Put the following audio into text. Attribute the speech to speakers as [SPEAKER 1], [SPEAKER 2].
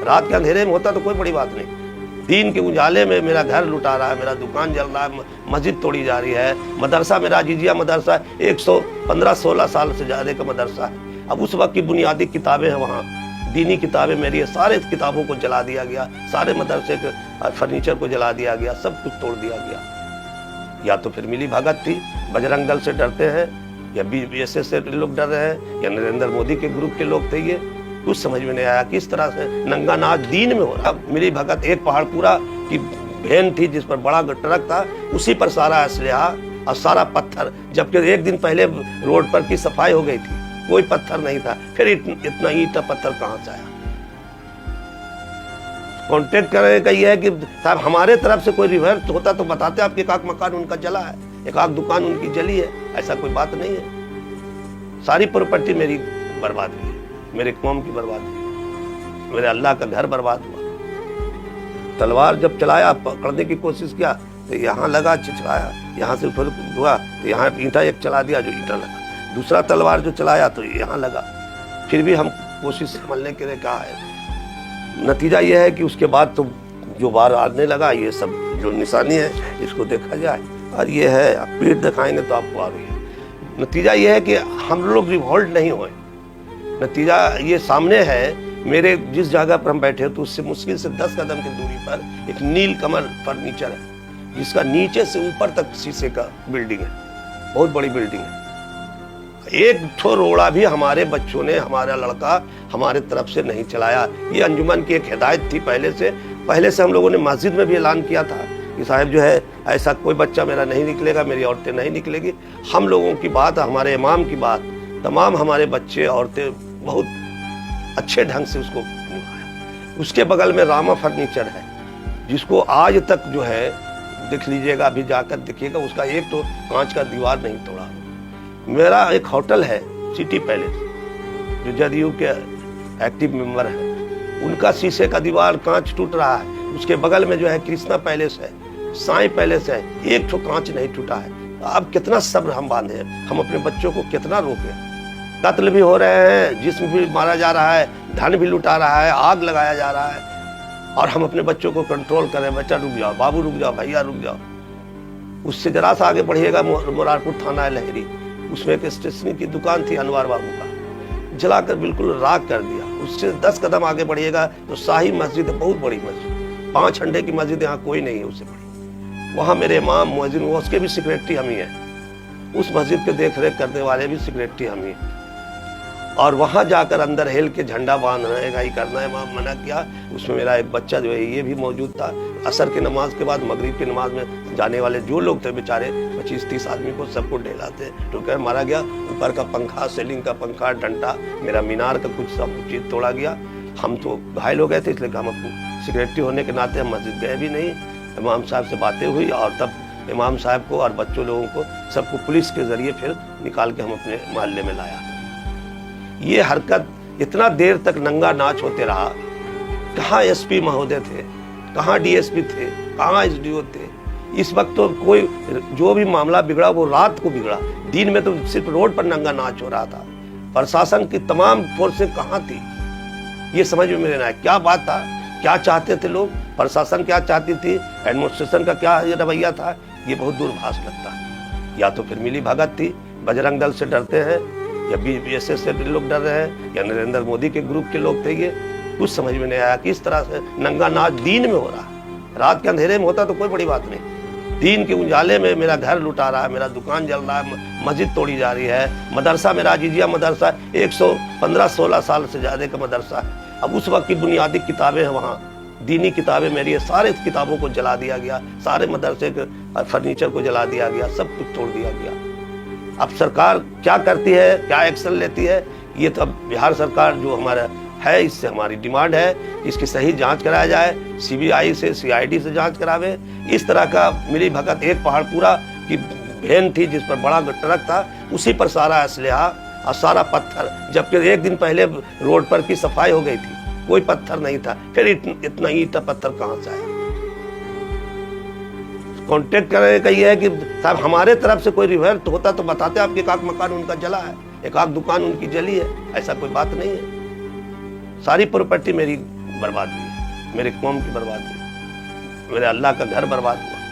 [SPEAKER 1] रात के अंधेरे में होता तो कोई बड़ी बात नहीं, दिन के उजाले में मेरा घर लुटा रहा है, मेरा दुकान जल रहा है, मस्जिद तोड़ी जा रही है, मदरसा मेरा जिजिया मदरसा 115-16 साल से ज़्यादा का मदरसा है। अब उस वक्त की बुनियादी किताबें हैं वहाँ, दीनी किताबें मेरी है, सारे किताबों को जला दिया गया, सारे मदरसे के फर्नीचर को जला दिया गया, सब कुछ तोड़ दिया गया। या तो फिर मिली भगत थी, बजरंग दल से डरते हैं, या BSS से लोग डर रहे हैं, या नरेंद्र मोदी के ग्रुप के लोग थे। ये कुछ समझ में नहीं आया किस तरह से नंगा नाच दीन में हो रहा। मिली भगत एक पहाड़ पूरा की वैन थी जिस पर बड़ा ट्रक था, उसी पर सारा असलहा और सारा पत्थर, जबकि एक दिन पहले रोड पर की सफाई हो गई थी, कोई पत्थर नहीं था, फिर इतना ईंट पत्थर कहां से आया। कांटेक्ट करने का ये है कि साहब हमारे तरफ से कोई रिवर्स होता तो बताते, आपके एक आध मकान उनका जला है, एक आध दुकान उनकी जली है, ऐसा कोई बात नहीं है। सारी प्रॉपर्टी मेरी बर्बाद हुई, मेरे कौम की बर्बाद हुई, मेरे अल्लाह का घर बर्बाद हुआ। तलवार जब चलाया, पकड़ने की कोशिश किया तो यहाँ लगा, चिचकाया, यहाँ से फिर हुआ तो यहाँ ईंटा एक चला दिया, जो ईंटा लगा, दूसरा तलवार जो चलाया तो यहाँ लगा। फिर भी हम कोशिश संभलने के लिए कहा है। नतीजा ये है कि उसके बाद तो जो बार आने लगा, ये सब जो निशानी है इसको देखा जाए, और ये है पीठ दिखाएंगे तो आपको आ रही है। नतीजा ये है कि हम लोग रिवॉल्ट नहीं हुए, नतीजा ये सामने है। मेरे जिस जगह पर हम बैठे तो उससे मुश्किल से 10 कदम की दूरी पर एक नीलकमल फर्नीचर है, जिसका नीचे से ऊपर तक शीशे का बिल्डिंग है, बहुत बड़ी बिल्डिंग है। एक ठो रोड़ा भी हमारे बच्चों ने, हमारा लड़का हमारे तरफ से नहीं चलाया। ये अंजुमन की एक हिदायत थी पहले से हम लोगों ने मस्जिद में भी ऐलान किया था कि साहब जो है ऐसा कोई बच्चा मेरा नहीं निकलेगा, मेरी औरतें नहीं निकलेगी। हम लोगों की बात, हमारे इमाम की बात, तमाम हमारे बच्चे औरतें बहुत अच्छे ढंग से उसको निभाया। उसके बगल में रामा फर्नीचर है, जिसको आज तक जो है देख लीजिएगा, अभी जाकर देखिएगा, उसका एक तो कांच का दीवार नहीं तोड़ा। मेरा एक होटल है सिटी पैलेस, जो जदयू के एक्टिव मेंबर है, उनका शीशे का दीवार कांच टूट रहा है। उसके बगल में जो है कृष्णा पैलेस है, साईं पैलेस है, एक तो कांच नहीं टूटा है। अब कितना सब्र हम बांधे, हम अपने बच्चों को कितना रोके। कत्ल भी हो रहे हैं, जिस्म भी मारा जा रहा है, धन भी लुटा रहा है, आग लगाया जा रहा है, और हम अपने बच्चों को कंट्रोल करें, बच्चा रुक जाओ, बाबू रुक जाओ, भैया रुक जाओ। उससे जरा सा आगे बढ़िएगा, मुरारपुर थाना है लहरी, उसमें एक स्टेशनरी की दुकान थी अनवर बाबू का, जलाकर बिल्कुल राख कर दिया। उससे 10 कदम आगे बढ़िएगा तो शाही मस्जिद है, बहुत बड़ी मस्जिद, 5 अंडे की मस्जिद, यहाँ कोई नहीं है उससे बड़ी। वहाँ मेरे इमाम मुअज्जिन, उसके भी सेक्रेटरी हम ही हैं, उस मस्जिद के देख रेख करने वाले भी सेक्रेटरी हम ही हैं। और वहाँ जाकर अंदर हेल के झंडा बांधना है, गाई करना है, वहाँ मना किया। उसमें मेरा एक बच्चा जो है ये भी मौजूद था। असर की नमाज के बाद मगरिब की नमाज में जाने वाले जो लोग थे बेचारे 25-30 आदमी को सबको ढेलाते ठोकर मारा गया। ऊपर का पंखा, सीलिंग का पंखा, डंडा, मेरा मीनार का कुछ सब चीज़ तोड़ा गया। हम तो घायल हो गए थे, इसलिए हम अपने सेक्रेटरी होने के नाते हम मस्जिद गए भी नहीं। इमाम साहब से बातें हुई और तब इमाम साहब को और बच्चों लोगों को सबको पुलिस के जरिए फिर निकाल के हम अपने मोहल्ले में लाया। ये हरकत इतना देर तक नंगा नाच होते रहा। कहाँ SP महोदय थे, कहाँ DSP थे, कहाँ SDO थे। इस वक्त तो कोई जो भी मामला बिगड़ा वो रात को बिगड़ा, दिन में तो सिर्फ रोड पर नंगा नाच हो रहा था। प्रशासन की तमाम फोर्सें कहाँ थी, ये समझ में मेरे ना क्या बात था, क्या चाहते थे लोग, प्रशासन क्या चाहती थी, एडमिनिस्ट्रेशन का क्या रवैया था, ये बहुत दूरभाष लगता है। या तो फिर मिली भगत थी, बजरंग दल से डरते हैं, या BSS से लोग डर रहे हैं, या नरेंद्र मोदी के ग्रुप के लोग थे। ये कुछ समझ में नहीं आया किस तरह से नंगा नाच दीन में हो रहा। रात के अंधेरे में होता तो कोई बड़ी बात नहीं, दिन के उजाले में मेरा घर लुटा रहा है, मेरा दुकान जल रहा है, मस्जिद तोड़ी जा रही है, मदरसा मेरा जिजिया मदरसा 115-16 साल से ज़्यादा का मदरसा है। अब उस वक्त की बुनियादी किताबें हैं वहाँ, दीनी किताबें मेरी है, सारे किताबों को जला दिया गया, सारे मदरसे के फर्नीचर को जला दिया गया, सब कुछ तोड़ दिया गया। अब सरकार क्या करती है, क्या एक्शन लेती है, ये तो अब बिहार सरकार जो हमारा है, इससे हमारी डिमांड है इसकी सही जांच कराया जाए, CBI से CID से जांच करावे। इस तरह का मिली भगत एक पहाड़ पूरा की वैन थी जिस पर बड़ा ट्रक था, उसी पर सारा असलहा और सारा पत्थर, जबकि एक दिन पहले रोड पर की सफाई हो गई थी, कोई पत्थर नहीं था, फिर इतना ईंट पत्थर कहाँ से आया। कांटेक्ट करने का ये है कि साहब हमारे तरफ से कोई रिवर्स होता तो बताते, आपके एक आध मकान उनका जला है, एक आध दुकान उनकी जली है, ऐसा कोई बात नहीं है। सारी प्रॉपर्टी मेरी बर्बाद हुई है, मेरे कौम की बर्बाद हुई, मेरे अल्लाह का घर बर्बाद हुआ।